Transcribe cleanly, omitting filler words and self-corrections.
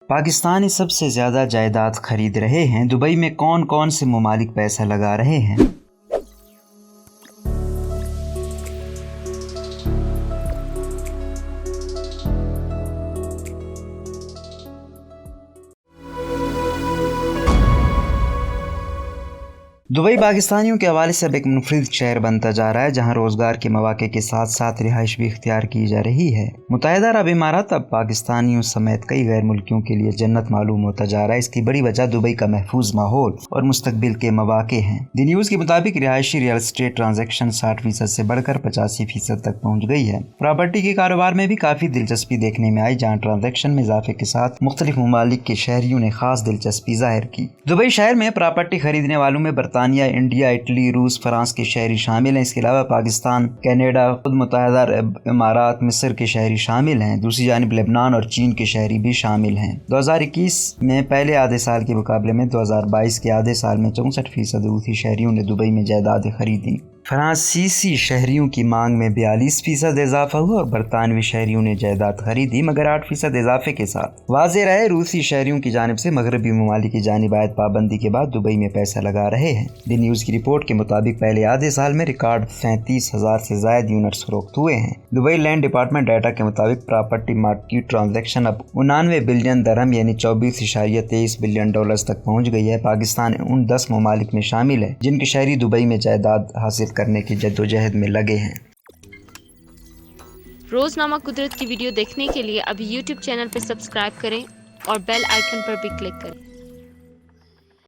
पाकिस्तानी सबसे ज़्यादा जायदाद खरीद रहे हैं। दुबई में कौन कौन से ममालिक पैसा लगा रहे हैं? दुबई पाकिस्तानियों के हवाले से अब एक मुनफरिद शहर बनता जा रहा है, जहां रोज़गार के मौक़े के साथ साथ रिहाइश भी इख्तियार की जा रही है। मुत्तहिदा अरब इमारात अब पाकिस्तानियों समेत कई गैर मुल्कियों के लिए जन्नत मालूम होता जा रहा है। इसकी बड़ी वजह दुबई का महफूज माहौल और मुस्तकबिल के मौक़े हैं। दी न्यूज़ के मुताबिक रिहायशी रियल एस्टेट ट्रांजेक्शन 60% से बढ़कर 85% तक पहुँच गई है। प्रॉपर्टी के कारोबार में भी काफ़ी दिलचस्पी देखने में आई, जहाँ ट्रांजेक्शन में इजाफे के साथ मुख्तलिफ ममालिक के शहरियों ने खास दिलचस्पी जाहिर की। दुबई शहर में प्रॉपर्टी खरीदने वालों में बरतानिया, इंडिया, इटली, रूस, फ्रांस के शहरी शामिल हैं। इसके अलावा पाकिस्तान, कनाडा, खुद मुत्तहिदा अरब इमारात, मिस्र के शहरी शामिल हैं। दूसरी जानिब लेबनान और चीन के शहरी भी शामिल हैं। 2021 में पहले आधे साल के मुकाबले में 2022 के आधे साल में 64% रूसी शहरियों ने दुबई में जायदादें खरीदी। फ्रांसीसी शहरियों की मांग में 42% इजाफा हुआ और बरतानवी शहरियों ने जायदाद खरीदी, मगर 8% इजाफे के साथ। वाज़ेह रहे रूसी शहरियों की जानिब से मगरबी ममालिक की जानिब आयत पाबंदी के बाद दुबई में पैसा लगा रहे हैं। दी न्यूज़ की रिपोर्ट के मुताबिक पहले आधे साल में रिकॉर्ड 37,000 से ज्यादा यूनिट्स फरोख्त हुए हैं। दुबई लैंड डिपार्टमेंट डाटा के मुताबिक प्रॉपर्टी मार्केट ट्रांजेक्शन अब 89 बिलियन दरहम यानी 24.23 बिलियन डॉलर्स तक पहुँच गई है। पाकिस्तान उन 10 ममालिक में शामिल है जिनके शहरी दुबई में जायदाद हासिल करने की जद्दोजहद में लगे हैं। रोजनामा कुदरत की वीडियो देखने के लिए अभी YouTube चैनल पर सब्सक्राइब करें और बेल आइकन पर भी क्लिक करें।